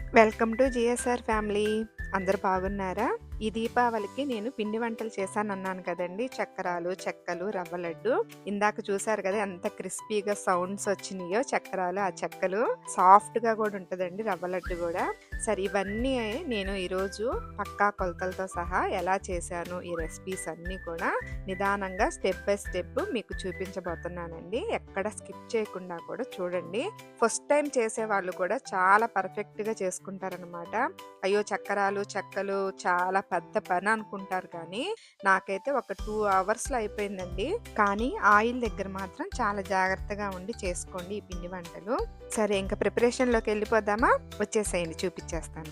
Welcome to GSR family. అందరూ బాగున్నారా? ఈ దీపావళికి నేను పిండి వంటలు చేశానన్నాను కదండీ! చక్కరాలు, చెక్కలు, రవ్వ లడ్డు. ఇందాక చూసారు కదా ఎంత క్రిస్పీగా సౌండ్స్ వచ్చినాయో చక్కరాలు, ఆ చెక్కలు. సాఫ్ట్‌గా కూడా ఉంటదండి రవ్వ లడ్డు గూడా. సరే ఇవన్నీ నేను ఈరోజు పక్కా కొలతలతో సహా ఎలా చేశాను, ఈ రెసిపీస్ అన్నీ కూడా నిదానంగా స్టెప్ బై స్టెప్ మీకు చూపించబోతున్నానండి. ఎక్కడ స్కిప్ చేయకుండా కూడా చూడండి. ఫస్ట్ టైం చేసేవాళ్ళు కూడా చాలా పర్ఫెక్ట్‌గా చేసుకుంటారనమాట. అయ్యో! చక్కరాలు, చెక్కలు చాలా పెద్ద పని అనుకుంటారు కానీ, నాకైతే ఒక 2 అవర్స్‌లో అయిపోయిందండి. కానీ ఆయిల్ దగ్గర మాత్రం చాలా జాగ్రత్తగా ఉండి చేసుకోండి ఈ పిండి వంటలు. సరే ఇంక ప్రిపరేషన్‌లోకి వెళ్ళిపోదామా? వచ్చేసేయండి చూపిచ్చేస్తాను.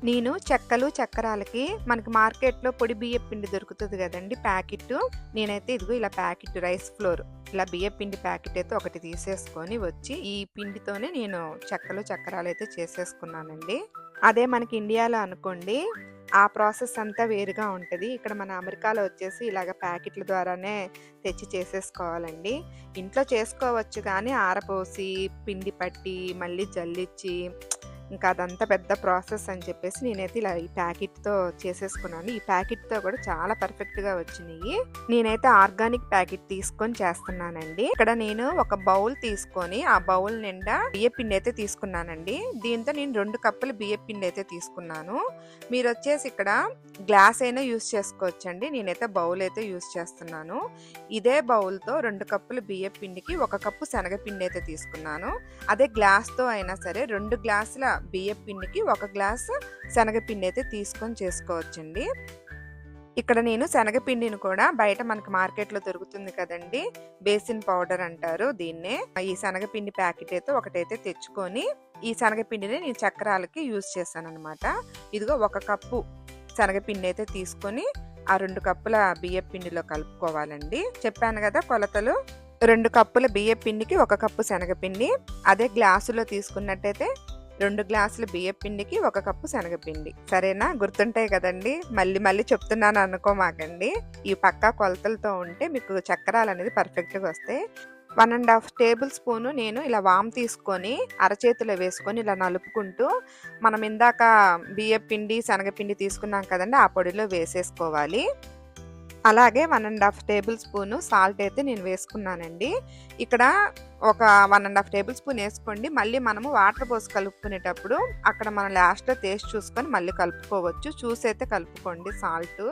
నేను చెక్కలు, చక్కరాలకి మనకి మార్కెట్‌లో పొడి బియ్యపు పిండి దొరుకుతది గదండీ ప్యాకెట్టు. నేనైతే ఇదిగో ఇలా ప్యాకెట్ రైస్ ఫ్లోర్ ఇలా బియ్యపు పిండి ప్యాకెట్ అయితే ఒకటి తీసేసుకొని వచ్చి, ఈ పిండితోనే నేను చెక్కలు, చక్కరాలైతే చేసేసుకున్నానండి. అదే మనకి ఇండియాలో అనుకోండి, ఆ ప్రాసెస్ అంతా వేరుగా ఉంటది. ఇక్కడ మన అమెరికాలో వచ్చేసి ఇలాగ ప్యాకెట్ల ద్వారానే తెచ్చి చేసేసుకోవాలండి. ఇంట్లో చేసుకోవచ్చు కానీ ఆరపోసి, పిండి పట్టి, మళ్ళీ జల్లిచ్చి ఇంకా అదంతా పెద్ద ప్రాసెస్ అని చెప్పేసి నేనైతే ఇలా ఈ ప్యాకెట్‌తో చేసేసుకున్నాను. ఈ ప్యాకెట్‌తో కూడా చాలా పర్ఫెక్ట్‌గా వచ్చినియి. నేనైతే ఆర్గానిక్ ప్యాకెట్ తీసుకొని చేస్తున్నానండి. ఇక్కడ నేను ఒక బౌల్ తీసుకొని, ఆ బౌల్ నిండా బియ్యపిండి అయితే తీసుకున్నానండి. దీంతో నేను 2 కప్పులు బియ్యపిండి అయితే తీసుకున్నాను. మీరొచ్చేసి ఇక్కడ గ్లాస్ అయినా యూజ్ చేసుకోవచ్చండి. నేనైతే బౌల్ అయితే యూజ్ చేస్తున్నాను. ఇదే బౌల్‌తో 2 కప్పులు బియ్యపిండికి 1 కప్పు శనగపిండి అయితే తీసుకున్నాను. అదే గ్లాస్‌తో అయినా సరే 2 గ్లాసుల బియ్యపు పిండికి 1 గ్లాసు శనగపిండి అయితే తీసుకొని చేసుకోవచ్చండి. ఇక్కడ నేను శనగపిండిని కూడా బయట మనకి మార్కెట్‌లో దొరుకుతుంది కదండీ! బేసిన్ పౌడర్ అంటారు దీన్నే. ఈ శనగపిండి ప్యాకెట్ అయితే ఒకటైతే తెచ్చుకొని, ఈ శనగపిండిని నేను చక్కరాలకి యూజ్ చేశాననమాట. ఇదిగో 1 కప్పు శనగపిండి అయితే తీసుకొని, ఆ 2 కప్పుల బియ్యపు పిండిలో కలుపుకోవాలండి. చెప్పాను కదా కొలతలు. 2 కప్పుల బియ్యపు పిండికి 1 కప్పు శనగపిండి. అదే గ్లాసులో తీసుకున్నట్టయితే 2 గ్లాసుల బియ్యపు పిండికి 1 కప్పు శనగపిండి. సరేనా? గుర్తుంటాయి కదండీ! మళ్ళీ మళ్ళీ చెప్తున్నాను అనుకోమాకండి. ఈ పక్కా కొలతలతో ఉంటే మీకు చక్కరాలనేది పర్ఫెక్ట్‌గా వస్తాయి. 1 ½ టేబుల్ స్పూను నేను ఇలా వాము తీసుకొని అరచేతిలో వేసుకొని ఇలా నలుపుకుంటూ, మనం ఇందాక బియ్యపు పిండి, శనగపిండి తీసుకున్నాం కదండీ! ఆ పొడిలో వేసేసుకోవాలి. అలాగే 1 ½ టేబుల్ స్పూను సాల్ట్ అయితే నేను వేసుకున్నానండి. ఇక్కడ ఒక 1 ½ టేబుల్ స్పూన్ ఏసుకోండి. మళ్ళీ మనము వాటర్ పోసి కలుపుకునేటప్పుడు అక్కడ మనం లాస్ట్‌లో టేస్ట్ చూసుకొని మళ్ళీ కలుపుకోవచ్చు. చూసైతే కలుపుకోండి సాల్టు.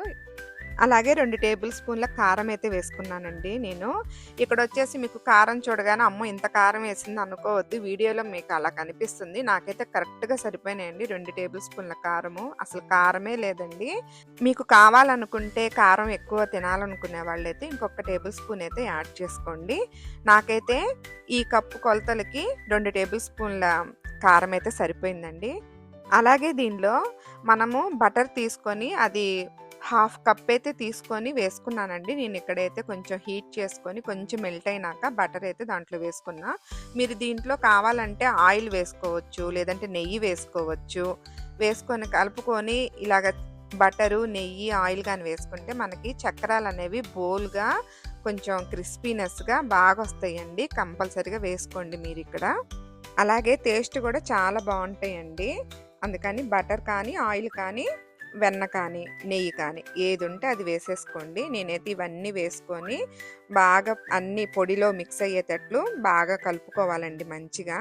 అలాగే 2 టేబుల్ స్పూన్ల కారం అయితే వేసుకున్నానండి నేను. ఇక్కడొచ్చేసి మీకు కారం చూడగానే అమ్మో! ఇంత కారం వేసింది అనుకోవద్దు. వీడియోలో మీకు అలా కనిపిస్తుంది. నాకైతే కరెక్ట్‌గా సరిపోయినాయండి 2 టేబుల్ స్పూన్ల కారము. అసలు కారమే లేదండి. మీకు కావాలనుకుంటే కారం ఎక్కువ తినాలనుకునే వాళ్ళైతే ఇంకొక టేబుల్ స్పూన్ అయితే యాడ్ చేసుకోండి. నాకైతే ఈ కప్పు కొలతలకి 2 టేబుల్ స్పూన్ల కారం అయితే సరిపోయిందండి. అలాగే దీనిలో మనము బటర్ తీసుకొని అది హాఫ్ కప్ అయితే తీసుకొని వేసుకున్నానండి. నేను ఇక్కడైతే కొంచెం హీట్ చేసుకొని కొంచెం మెల్ట్ అయినాక బటర్ అయితే దాంట్లో వేసుకున్నా. మీరు దీంట్లో కావాలంటే ఆయిల్ వేసుకోవచ్చు, లేదంటే నెయ్యి వేసుకోవచ్చు. వేసుకొని కలుపుకొని ఇలాగ బటరు, నెయ్యి, ఆయిల్ గాని వేసుకుంటే మనకి చక్కరాలనేవి బోల్‌గా కొంచెం క్రిస్పీనెస్‌గా బాగొస్తాయండి. కంపల్సరీగా వేసుకోండి మీరిక్కడ. అలాగే టేస్ట్ కూడా చాలా బావుంటాయండి. అందుకని బటర్ కానీ, ఆయిల్ కానీ, వెన్న కానీ, నెయ్యి కానీ ఏదుంటే అది వేసేసుకోండి. నేనైతే ఇవన్నీ వేసుకొని బాగా అన్నీ పొడిలో మిక్స్ అయ్యేటట్లు బాగా కలుపుకోవాలండి మంచిగా.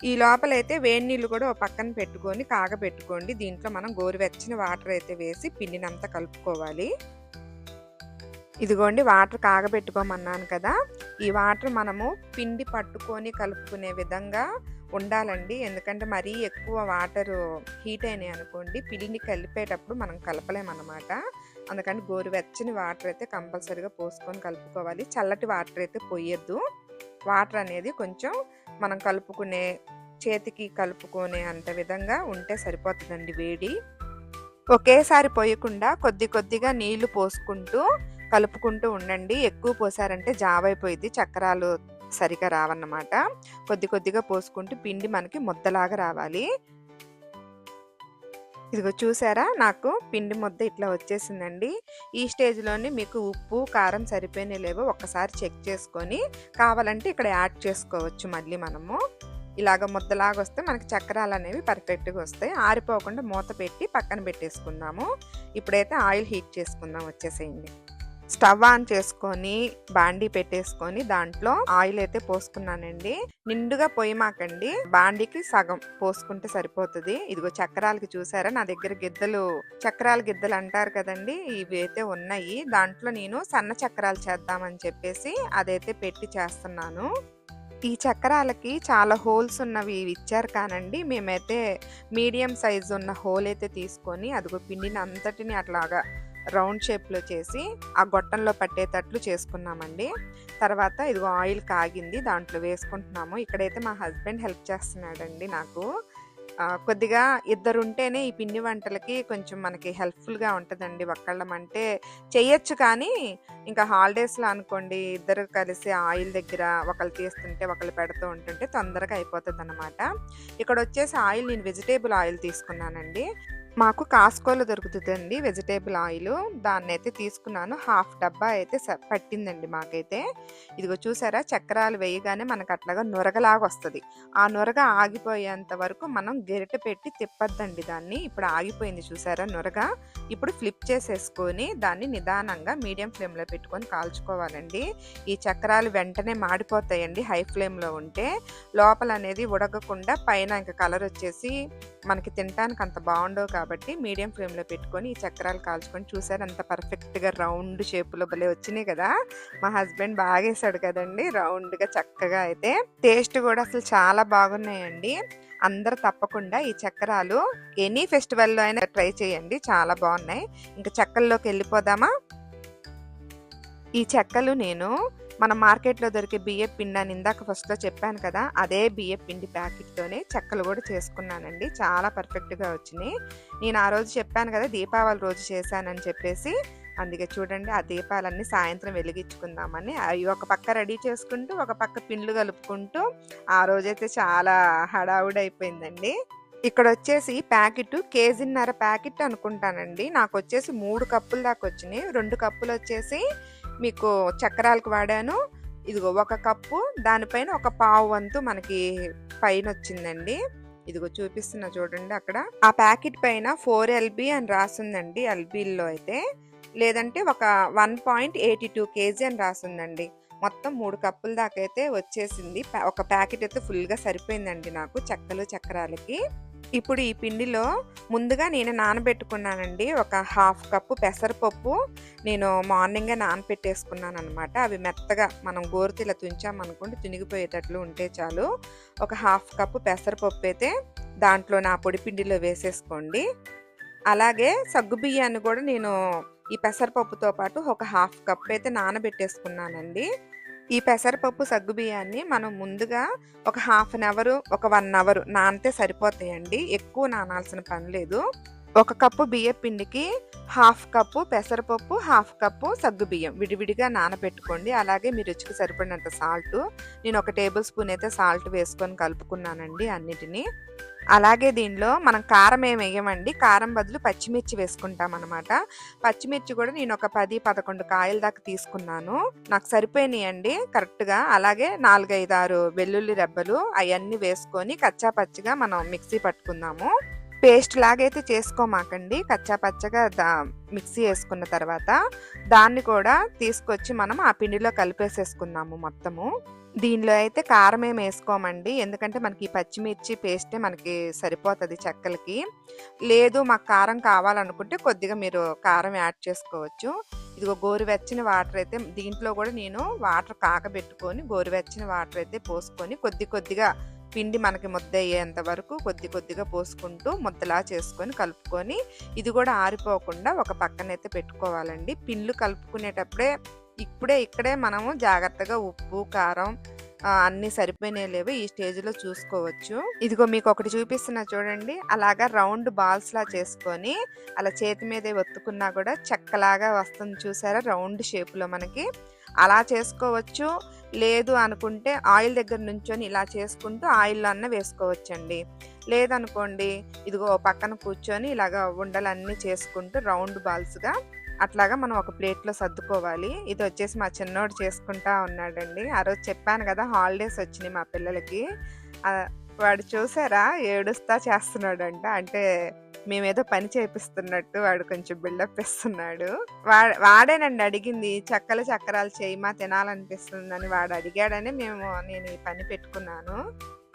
ఈ లోపలైతే వేడి నీళ్ళు కూడా ఓ పక్కన పెట్టుకొని కాగబెట్టుకోండి. దీంట్లో మనం గోరువెచ్చని వాటర్ అయితే వేసి పిండినంతా కలుపుకోవాలి. ఇదిగోండి వాటర్ కాగబెట్టుకోమన్నాను కదా! ఈ వాటర్ మనము పిండి పట్టుకొని కలుపుకునే విధంగా ఉండాలండి. ఎందుకంటే మరీ ఎక్కువ వాటరు హీట్ అయినాయి అనుకోండి, పిండి కలిపేటప్పుడు మనం కలపలేమనమాట. అందుకని గోరువెచ్చని వాటర్ అయితే కంపల్సరీగా పోసుకొని కలుపుకోవాలి. చల్లటి వాటర్ అయితే పొయ్యొద్దు. వాటర్ అనేది కొంచెం మనం కలుపుకునే చేతికి కలుపుకునే అంత విధంగా ఉంటే సరిపోతుందండి వేడి. ఒకేసారి పోయకుండా కొద్ది కొద్దిగా నీళ్లు పోసుకుంటూ కలుపుకుంటూ ఉండండి. ఎక్కువ పోసారంటే జావైపోయిద్ది. చక్కరాలు సరిగా రావన్నమాట. కొద్ది కొద్దిగా పోసుకుంటూ పిండి మనకి ముద్దలాగా రావాలి. ఇదిగో చూసారా? నాకు పిండి ముద్ద ఇట్లా వచ్చేసిందండి. ఈ స్టేజ్‌లోనే మీకు ఉప్పు, కారం సరిపోయినాయో లేవో ఒక్కసారి చెక్ చేసుకొని కావాలంటే ఇక్కడ యాడ్ చేసుకోవచ్చు మళ్ళీ మనము. ఇలాగ ముద్దలాగా వస్తే మనకి చక్రాలు అనేవి పర్ఫెక్ట్గా వస్తాయి. ఆరిపోకుండా మూత పెట్టి పక్కన పెట్టేసుకుందాము. ఇప్పుడైతే ఆయిల్ హీట్ చేసుకుందాం వచ్చేసేయండి. స్టవ్ ఆన్ చేసుకొని బాండీ పెట్టేసుకొని దాంట్లో ఆయిల్ అయితే పోసుకున్నానండి. నిండుగా పొయ్యమాకండి, బాండీకి సగం పోసుకుంటే సరిపోతుంది. ఇదిగో చక్రాలకి చూసారా నా దగ్గర గిద్దలు, చక్రాల గిద్దలు అంటారు కదండి, ఇవి అయితే ఉన్నాయి. దాంట్లో నేను సన్న చక్రాలు చేద్దామని చెప్పేసి అదైతే పెట్టి చేస్తున్నాను. ఈ చక్రాలకి చాలా హోల్స్ ఉన్నవి ఇచ్చారు కానండి, మేమైతే మీడియం సైజు ఉన్న హోల్ అయితే తీసుకొని అదిగో పిండిని అంతటిని అట్లాగా రౌండ్ షేప్లో చేసి ఆ గొట్టంలో పట్టేటట్లు చేసుకున్నామండి. తర్వాత ఇదిగో ఆయిల్ కాగింది, దాంట్లో వేసుకుంటున్నాము. ఇక్కడైతే మా హస్బెండ్ హెల్ప్ చేస్తున్నాడండి నాకు. కొద్దిగా ఇద్దరుంటేనే ఈ పిండి వంటలకి కొంచెం మనకి హెల్ప్ఫుల్గా ఉంటుందండి. ఒక్కళ్ళం అంటే చెయ్యొచ్చు, కానీ ఇంకా హాలిడేస్లో అనుకోండి ఇద్దరు కలిసి ఆయిల్ దగ్గర ఒకళ్ళు తీస్తుంటే ఒకళ్ళు పెడుతూ ఉంటుంటే తొందరగా అయిపోతుంది అనమాట. ఇక్కడ వచ్చేసి ఆయిల్ నేను వెజిటేబుల్ ఆయిల్ తీసుకున్నానండి. మాకు కాస్కోలో దొరుకుతుందండి వెజిటేబుల్ ఆయిల్, దాన్ని అయితే తీసుకున్నాను. హాఫ్ డబ్బా అయితే పట్టిందండి మాకైతే. ఇదిగో చూసారా, చక్రాలు వేయగానే మనకు అట్లాగా నురగలాగా వస్తుంది. ఆ నురగ ఆగిపోయేంత వరకు మనం గరిటె పెట్టి తిప్పద్దండి దాన్ని. ఇప్పుడు ఆగిపోయింది చూసారా నురగ. ఇప్పుడు ఫ్లిప్ చేసేసుకొని దాన్ని నిదానంగా మీడియం ఫ్లేమ్లో పెట్టుకొని కాల్చుకోవాలండి. ఈ చక్రాలు వెంటనే మాడిపోతాయండి హై ఫ్లేమ్లో ఉంటే. లోపల అనేది ఉడకకుండా పైన ఇంకా కలర్ వచ్చేసి మనకి తినడానికి అంత బాగుండవు కాబట్టి మీడియం ఫ్లేమ్లో పెట్టుకొని ఈ చక్రాలు కాల్చుకొని చూసారు అంత పర్ఫెక్ట్గా రౌండ్ షేప్లో భలే వచ్చినాయి కదా. మా హస్బెండ్ బాగా వేసాడు కదండి రౌండ్గా చక్కగా. అయితే టేస్ట్ కూడా అసలు చాలా బాగున్నాయండి. అందరూ తప్పకుండా ఈ చక్రాలు ఎనీ ఫెస్టివల్లో అయినా ట్రై చేయండి, చాలా బాగున్నాయి. ఇంకా చెక్కల్లోకి వెళ్ళిపోదామా. ఈ చెక్కలు నేను మన మార్కెట్లో దొరికే బియ్యం పిండి అని ఇందాక ఫస్ట్లో చెప్పాను కదా, అదే బియ్యం పిండి ప్యాకెట్తోనే చెక్కలు కూడా చేసుకున్నానండి. చాలా పర్ఫెక్ట్గా వచ్చినాయి. నేను ఆ రోజు చెప్పాను కదా దీపావళి రోజు చేశానని చెప్పేసి, అందుకే చూడండి ఆ దీపాలన్నీ సాయంత్రం వెలిగించుకుందామని అవి ఒక పక్క రెడీ చేసుకుంటూ ఒక పక్క పిండ్లు కలుపుకుంటూ ఆ రోజైతే చాలా హడావుడైపోయిందండి. ఇక్కడ వచ్చేసి ప్యాకెట్ కేజీన్నర ప్యాకెట్ అనుకుంటానండి. నాకు వచ్చేసి 3 కప్పుల దాకా వచ్చినాయి. 2 కప్పులు వచ్చేసి మీకు చక్రాలకు వాడాను. ఇదిగో 1 కప్పు, దానిపైన ఒక పావు వంతు మనకి పైన వచ్చిందండి. ఇదిగో చూపిస్తున్నా చూడండి అక్కడ. ఆ ప్యాకెట్ పైన 4LB అని రాసిందండి ఎల్బీల్లో అయితే, లేదంటే ఒక 1.82 kg అని రాసిందండి. మొత్తం 3 కప్పుల దాకా అయితే వచ్చేసింది. ఒక ప్యాకెట్ అయితే ఫుల్గా సరిపోయిందండి నాకు చెక్కలు చక్రాలకి. ఇప్పుడు ఈ పిండిలో ముందుగా నేను నానబెట్టుకున్నానండి ఒక హాఫ్ కప్పు పెసరపప్పు. నేను మార్నింగే నానబెట్టేసుకున్నాను అనమాట. అవి మెత్తగా మనం గోరుతిలా తుంచామనుకోండి తునిగిపోయేటట్లు ఉంటే చాలు. ఒక హాఫ్ కప్పు పెసరపప్పు అయితే దాంట్లో నా పొడి పిండిలో వేసేసుకోండి. అలాగే సగ్గుబియ్యాన్ని కూడా నేను ఈ పెసరపప్పుతో పాటు ఒక హాఫ్ కప్ అయితే నానబెట్టేసుకున్నానండి. ఈ పెసరపప్పు సగ్గుబియ్యాన్ని మనం ముందుగా ఒక హాఫ్ అన్ అవర్ ఒక 1 అవర్ నానితే సరిపోతాయండి. ఎక్కువ నానాల్సిన పని లేదు. 1 కప్పు బియ్యం పిండికి హాఫ్ కప్పు పెసరపప్పు, హాఫ్ కప్పు సగ్గుబియ్యం విడివిడిగా నానబెట్టుకోండి. అలాగే మీ రుచికి సరిపడినంత సాల్ట్, నేను 1 టేబుల్ స్పూన్ అయితే సాల్ట్ వేసుకొని కలుపుకున్నానండి అన్నిటినీ. అలాగే దీనిలో మనం కారం ఏమి వేయమండి, కారం బదులు పచ్చిమిర్చి వేసుకుంటాం అనమాట. పచ్చిమిర్చి కూడా నేను ఒక 10-11 కాయల దాకా తీసుకున్నాను, నాకు సరిపోయినాయండి కరెక్ట్గా. అలాగే 4-5-6 వెల్లుల్లి రెబ్బలు అవన్నీ వేసుకొని కచ్చా పచ్చిగా మనం మిక్సీ పట్టుకుందాము. పేస్ట్ లాగైతే చేసుకోమాకండి, కచ్చా పచ్చగా మిక్సీ వేసుకున్న తర్వాత దాన్ని కూడా తీసుకొచ్చి మనం ఆ పిండిలో కలిపేసేసుకుందాము మొత్తము. దీనిలో అయితే కారం ఏమి వేసుకోమండి, ఎందుకంటే మనకి ఈ పచ్చిమిర్చి పేస్టే మనకి సరిపోతుంది చెక్కలకి. లేదు మాకు కారం కావాలనుకుంటే కొద్దిగా మీరు కారం యాడ్ చేసుకోవచ్చు. ఇదిగో గోరువెచ్చని వాటర్ అయితే దీంట్లో కూడా నేను వాటర్ కాగబెట్టుకొని గోరువెచ్చని వాటర్ అయితే పోసుకొని కొద్దిగా పిండి మనకి ముద్ద అయ్యేంత వరకు కొద్దిగా పోసుకుంటూ ముద్దలా చేసుకొని కలుపుకొని ఇది కూడా ఆరిపోకుండా ఒక పక్కనైతే పెట్టుకోవాలండి. పిండ్లు కలుపుకునేటప్పుడే ఇక్కడే మనము జాగ్రత్తగా ఉప్పు కారం అన్నీ సరిపోయినాయి లేవో ఈ స్టేజ్లో చూసుకోవచ్చు. ఇదిగో మీకు ఒకటి చూపిస్తున్నా చూడండి, అలాగా రౌండ్ బాల్స్ లా చేసుకొని అలా చేతి మీదే ఒత్తుకున్నా కూడా చెక్కలాగా వస్తుంది చూసారా రౌండ్ షేప్లో మనకి. అలా చేసుకోవచ్చు, లేదు అనుకుంటే ఆయిల్ దగ్గర నుంచొని ఇలా చేసుకుంటూ ఆయిల్లో అన్న వేసుకోవచ్చండి. లేదనుకోండి ఇదిగో పక్కన కూర్చొని ఇలాగా ఉండలన్నీ చేసుకుంటూ రౌండ్ బాల్స్గా అట్లాగా మనం ఒక ప్లేట్లో సర్దుకోవాలి. ఇది వచ్చేసి మా చిన్నోడు చేసుకుంటా ఉన్నాడండి. ఆ రోజు చెప్పాను కదా హాలిడేస్ వచ్చినాయి మా పిల్లలకి, వాడు చూసారా ఏడుస్తా చేస్తున్నాడంట. అంటే మేమేదో పని చేపిస్తున్నట్టు వాడు కొంచెం బిల్డప్ ఇస్తున్నాడు. వాడేనండి అడిగింది. చెక్కలు చక్రాలు చేయమా తినాలనిపిస్తుందని వాడు అడిగాడని నేను ఈ పని పెట్టుకున్నాను.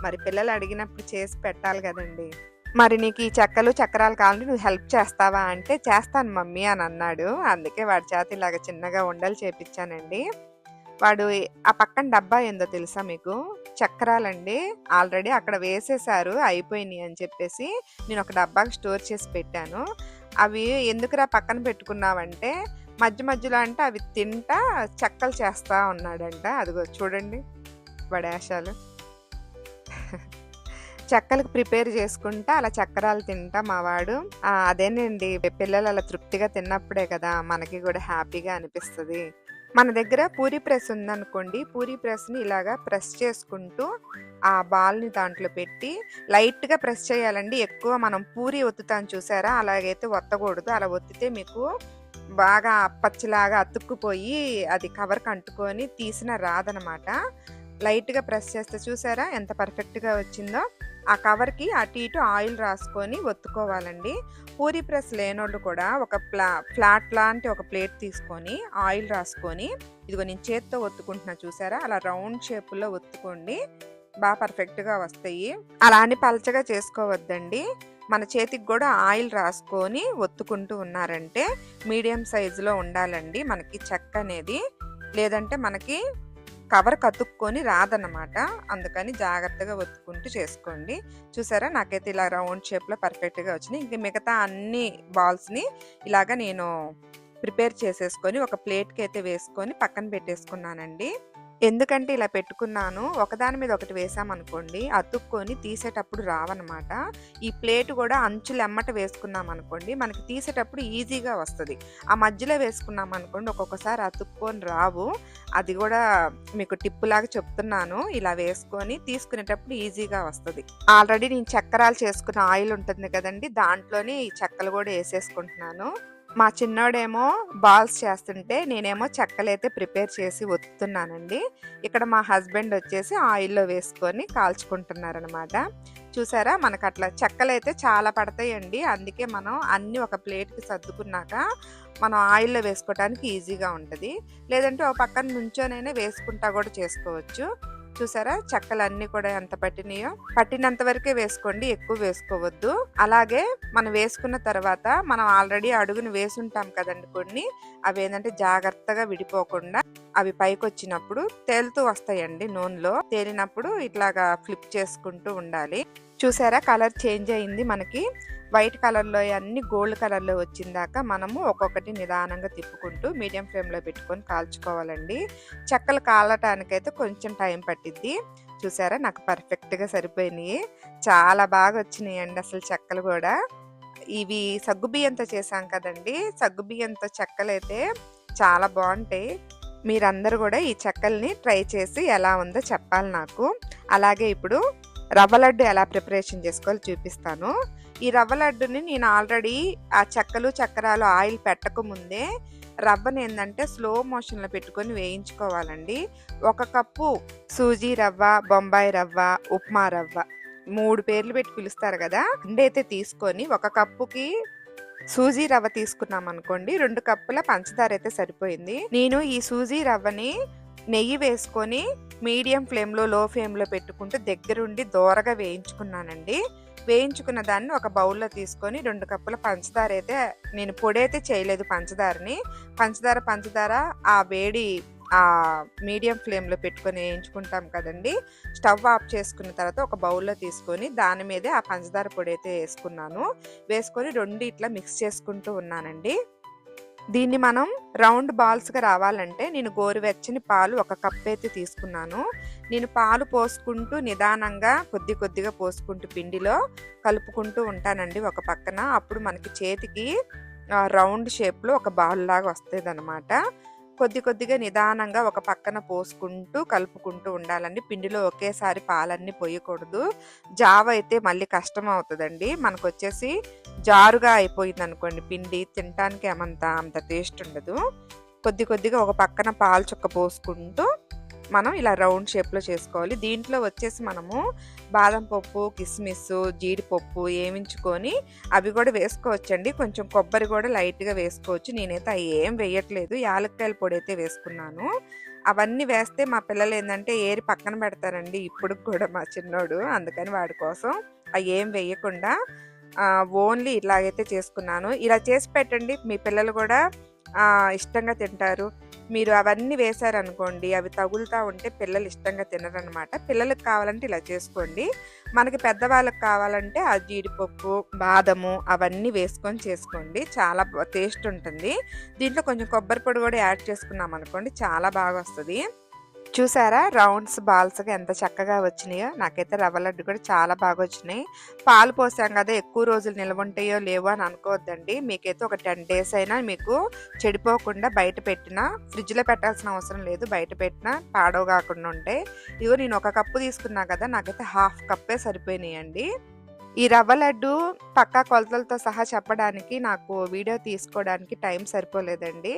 మరి పిల్లలు అడిగినప్పుడు చేసి పెట్టాలి కదండి. మరి నీకు ఈ చెక్కలు చక్రాలు కావాలంటే నువ్వు హెల్ప్ చేస్తావా అంటే చేస్తాను మమ్మీ అని అన్నాడు. అందుకే వాడి చేత ఇలాగ చిన్నగా ఉండలు చేపించానండి. వాడు ఆ పక్కన డబ్బా ఏందో తెలుసా మీకు? చక్రాలండి. ఆల్రెడీ అక్కడ వేసేసారు అయిపోయినాయి అని చెప్పేసి నేను ఒక డబ్బాకి స్టోర్ చేసి పెట్టాను. అవి ఎందుకురా పక్కన పెట్టుకున్నావంటే మధ్య మధ్యలో అంటే అవి తింటా చెక్కలు చేస్తా ఉన్నాడంట. అదిగో చూడండి వాడి వేషాలు. చెక్కలకు ప్రిపేర్ చేసుకుంటా అలా చక్రాలు తింటా మా వాడు. అదేనండి పిల్లలు అలా తృప్తిగా తిన్నప్పుడే కదా మనకి కూడా హ్యాపీగా అనిపిస్తుంది. మన దగ్గర పూరీ ప్రెస్ ఉందనుకోండి, పూరీ ప్రెస్ని ఇలాగా ప్రెస్ చేసుకుంటూ ఆ బాల్ని దాంట్లో పెట్టి లైట్గా ప్రెస్ చేయాలండి. ఎక్కువ మనం పూరీ ఒత్తుతాం చూసారా, అలాగైతే ఒత్తకూడదు. అలా ఒత్తితే మీకు బాగా పచ్చిలాగా అతుక్కుపోయి అది కవర్కి అంటుకొని తీసిన రాదనమాట. లైట్గా ప్రెస్ చేస్తే చూసారా ఎంత పర్ఫెక్ట్గా వచ్చిందో. ఆ కవర్కి అటు ఇటు ఆయిల్ రాసుకొని ఒత్తుకోవాలండి. పూరీ ప్రెస్ లేనోళ్ళు కూడా ఒక ఫ్లాట్ లాంటి ఒక ప్లేట్ తీసుకొని ఆయిల్ రాసుకొని, ఇదిగో నేను చేత్తో ఒత్తుకుంటున్నా చూసారా, అలా రౌండ్ షేపుల్లో ఒత్తుకోండి. బాగా పర్ఫెక్ట్గా వస్తాయి. అలా అని పలచగా చేసుకోవద్దండి. మన చేతికి కూడా ఆయిల్ రాసుకొని ఒత్తుకుంటూ ఉన్నారంటే మీడియం సైజులో ఉండాలండి మనకి చెక్క అనేది. లేదంటే మనకి కవర్ కతుక్కొని రాదన్నమాట. అందుకని జాగ్రత్తగా ఒత్తుకుంటూ చేసుకోండి. చూసారా నాకైతే ఇలా రౌండ్ షేప్లో పర్ఫెక్ట్గా వచ్చినాయి. ఇంక మిగతా అన్ని బాల్స్ని ఇలాగా నేను ప్రిపేర్ చేసేసుకొని ఒక ప్లేట్కి అయితే వేసుకొని పక్కన పెట్టేసుకున్నానండి. ఎందుకంటే ఇలా పెట్టుకున్నాను, ఒకదాని మీద ఒకటి వేసామనుకోండి అతుక్కొని తీసేటప్పుడు రావన్నమాట. ఈ ప్లేట్ కూడా అంచులు ఎమ్మట వేసుకున్నాం అనుకోండి మనకి తీసేటప్పుడు ఈజీగా వస్తుంది. ఆ మధ్యలో వేసుకున్నాం అనుకోండి ఒక్కొక్కసారి అతుక్కొని రావు. అది కూడా మీకు టిప్పు లాగా చెప్తున్నాను. ఇలా వేసుకొని తీసుకునేటప్పుడు ఈజీగా వస్తుంది. ఆల్రెడీ నేను చక్రాలు చేసుకున్న ఆయిల్ ఉంటుంది కదండి, దాంట్లోనే ఈ చెక్కలు కూడా వేసేసుకుంటున్నాను. మా చిన్నోడేమో బాల్స్ చేస్తుంటే నేనేమో చెక్కలైతే ప్రిపేర్ చేసి ఒత్తుతున్నానండి. ఇక్కడ మా హస్బెండ్ వచ్చేసి ఆయిల్లో వేసుకొని కాల్చుకుంటున్నారనమాట. చూసారా మనకు అట్లా చెక్కలైతే చాలా పడతాయండి. అందుకే మనం అన్నీ ఒక ప్లేట్కి సర్దుకున్నాక మనం ఆయిల్లో వేసుకోవడానికి ఈజీగా ఉంటుంది. లేదంటే ఒక పక్కన నుంచోనైనా వేసుకుంటా కూడా చేసుకోవచ్చు. చూసారా చెక్కలన్నీ కూడా ఎంత పట్టినాయో, పట్టినంత వరకే వేసుకోండి, ఎక్కువ వేసుకోవద్దు. అలాగే మనం వేసుకున్న తర్వాత మనం ఆల్రెడీ అడుగును వేసుంటాం కదండి కొన్ని, అవి ఏంటంటే జాగ్రత్తగా విడిపోకుండా అవి పైకి వచ్చినప్పుడు తేలుతూ వస్తాయండి. నూనెలో తేలినప్పుడు ఇట్లాగా ఫ్లిప్ చేసుకుంటూ ఉండాలి. చూసారా కలర్ చేంజ్ అయింది. మనకి వైట్ కలర్లో అన్ని గోల్డ్ కలర్లో వచ్చిందాక మనము ఒక్కొక్కటి నిదానంగా తిప్పుకుంటూ మీడియం ఫ్లేమ్లో పెట్టుకొని కాల్చుకోవాలండి. చెక్కలు కాలటానికైతే కొంచెం టైం పట్టిద్ది. చూసారా నాకు పర్ఫెక్ట్గా సరిపోయినాయి. చాలా బాగా వచ్చినాయి అండి అసలు చెక్కలు కూడా. ఇవి సగ్గుబియ్యంతో చేసాం కదండి, సగ్గుబియ్యంతో చెక్కలు అయితే చాలా బాగుంటాయి. మీరందరూ కూడా ఈ చెక్కల్ని ట్రై చేసి ఎలా ఉందో చెప్పాలి నాకు. అలాగే ఇప్పుడు రవ్వ లడ్డు ఎలా ప్రిపరేషన్ చేసుకోవాలో చూపిస్తాను. ఈ రవ్వ లడ్డుని నేను ఆల్రెడీ ఆ చెక్కలు చక్రాలు ఆయిల్ పెట్టక ముందే రవ్వని ఏంటంటే స్లో మోషన్లో పెట్టుకొని వేయించుకోవాలండి. 1 కప్పు సూజీ రవ్వ, బొంబాయి రవ్వ, ఉప్మా రవ్వ 3 పేర్లు పెట్టి పిలుస్తారు కదా, అయితే తీసుకొని 1 కప్పుకి సూజీ రవ్వ తీసుకున్నాం అనుకోండి 2 కప్పుల పంచదార అయితే సరిపోయింది. నేను ఈ సూజీ రవ్వని నెయ్యి వేసుకొని మీడియం ఫ్లేమ్లో లో ఫ్లేమ్లో పెట్టుకుంటూ దగ్గరుండి దోరగా వేయించుకున్నానండి. వేయించుకున్న దాన్ని ఒక బౌల్లో తీసుకొని 2 కప్పుల పంచదార అయితే నేను పొడి అయితే చేయలేదు. పంచదార ఆ వేడి ఆ మీడియం ఫ్లేమ్లో పెట్టుకొని వేయించుకుంటాం కదండి. స్టవ్ ఆఫ్ చేసుకున్న తర్వాత ఒక బౌల్లో తీసుకొని దాని మీదే ఆ పంచదార పొడి అయితే వేసుకొని 2 ఇట్లా మిక్స్ చేసుకుంటూ ఉన్నానండి. దీన్ని మనం రౌండ్ బాల్స్గా రావాలంటే నేను గోరువెచ్చని పాలు 1 కప్ అయితే తీసుకున్నాను. నేను పాలు పోసుకుంటూ నిదానంగా కొద్దిగా పోసుకుంటూ పిండిలో కలుపుకుంటూ ఉంటానండి ఒక పక్కన. అప్పుడు మనకి చేతికి రౌండ్ షేప్లో ఒక బాల్ లాగా వస్తుంది అనమాట. కొద్దిగా నిదానంగా ఒక పక్కన పోసుకుంటూ కలుపుకుంటూ ఉండాలండి. పిండిలో ఒకేసారి పాలన్నీ పోయకూడదు. జావ అయితే మళ్ళీ కష్టం అవుతుందండి. మనకు వచ్చేసి జారుగా అయిపోయింది అనుకోండి పిండి, తినటానికి అంత టేస్ట్ ఉండదు. కొద్దిగా ఒక పక్కన పాలు చుక్క పోసుకుంటూ మనం ఇలా రౌండ్ షేప్లో చేసుకోవాలి. దీంట్లో వచ్చేసి మనము బాదం పప్పు, కిస్మిస్, జీడిపప్పు వేయించుకొని అవి కూడా వేసుకోవచ్చండి. కొంచెం కొబ్బరి కూడా లైట్గా వేసుకోవచ్చు. నేనైతే అవి ఏం వేయట్లేదు, యాలక్కాయల పొడి అయితే వేసుకున్నాను. అవన్నీ వేస్తే మా పిల్లలు ఏంటంటే ఏరి పక్కన పెడతారండి ఇప్పుడు కూడా మా చిన్నోడు. అందుకని వాడి కోసం అవి ఏం వేయకుండా ఓన్లీ ఇలాగైతే చేసుకున్నాను. ఇలా చేసి పెట్టండి, మీ పిల్లలు కూడా ఇష్టంగా తింటారు. మీరు అవన్నీ వేశారనుకోండి, అవి తగులుతూ ఉంటే పిల్లలు ఇష్టంగా తినరనమాట. పిల్లలకు కావాలంటే ఇలా చేసుకోండి. మనకి పెద్దవాళ్ళకి కావాలంటే ఆ జీడిపప్పు, బాదము అవన్నీ వేసుకొని చేసుకోండి. చాలా టేస్ట్ ఉంటుంది. దీంట్లో కొంచెం కొబ్బరి పొడి కూడా యాడ్ చేసుకున్నాం అనుకోండి, చాలా బాగా వస్తుంది. చూసారా రౌండ్స్ బాల్స్గా ఎంత చక్కగా వచ్చినాయో. నాకైతే రవ్వ లడ్డు కూడా చాలా బాగా వచ్చినాయి. పాలు పోసాం కదా, ఎక్కువ రోజులు నిల్వ ఉంటాయో లేవో అని అనుకోవద్దండి. మీకైతే ఒక 10 days అయినా మీకు చెడిపోకుండా బయట పెట్టినా, ఫ్రిడ్జ్లో పెట్టాల్సిన అవసరం లేదు, బయట పెట్టినా పాడవ కాకుండా ఉంటాయి. ఇగో నేను 1 కప్పు తీసుకున్నా కదా, నాకైతే 1/2 కప్పే సరిపోయినాయండి. ఈ రవ్వ లడ్డు పక్కా కొలతలతో సహా చెప్పడానికి నాకు వీడియో తీసుకోవడానికి టైం సరిపోలేదండి.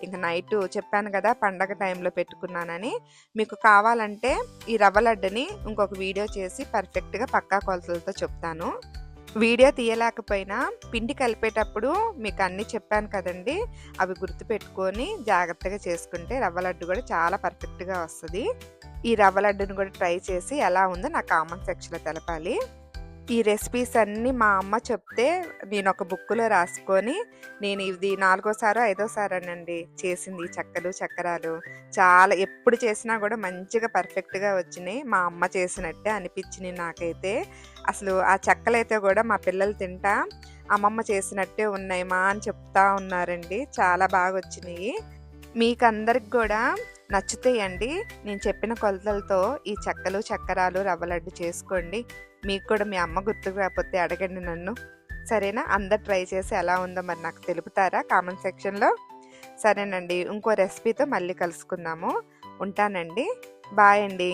ఇంక నైట్ చెప్పాను కదా పండగ టైంలో పెట్టుకున్నానని. మీకు కావాలంటే ఈ రవ్వ లడ్డుని ఇంకొక వీడియో చేసి పర్ఫెక్ట్గా పక్కా కొలతలతో చెప్తాను. వీడియో తీయలేకపోయినా పిండి కలిపేటప్పుడు మీకు అన్నీ చెప్పాను కదండి, అవి గుర్తుపెట్టుకొని జాగ్రత్తగా చేసుకుంటే రవ్వ లడ్డు కూడా చాలా పర్ఫెక్ట్గా వస్తుంది. ఈ రవ్వ లడ్డుని కూడా ట్రై చేసి ఎలా ఉందో నా కామెంట్ సెక్షన్లో తెలపాలి. ఈ రెసిపీస్ అన్నీ మా అమ్మ చెప్తే నేను ఒక బుక్లో రాసుకొని, నేను ఇది 4వ సారో 5వ సారేనండి చేసింది ఈ చెక్కలు చక్కరాలు. చాలా ఎప్పుడు చేసినా కూడా మంచిగా పర్ఫెక్ట్గా వచ్చినాయి. మా అమ్మ చేసినట్టే అనిపించినాయి నాకైతే. అసలు ఆ చెక్కలైతే కూడా మా పిల్లలు తింటా అమ్మమ్మ చేసినట్టే ఉన్నాయి మా అని చెప్తా ఉన్నారండి. చాలా బాగా వచ్చినాయి. మీకందరికి కూడా నచ్చుతాయండి. నేను చెప్పిన కొలతలతో ఈ చెక్కలు చక్కరాలు రవ్వ లడ్డు చేసుకోండి. మీకు కూడా మీ అమ్మ గుర్తుకు రాకపోతే అడగండి నన్ను, సరేనా? అందరు ట్రై చేసి ఎలా ఉందో మరి నాకు తెలుపుతారా కామెంట్ సెక్షన్లో? సరేనండి, ఇంకో రెసిపీతో మళ్ళీ కలుసుకుందాము. ఉంటానండి. బాయ్ అండి.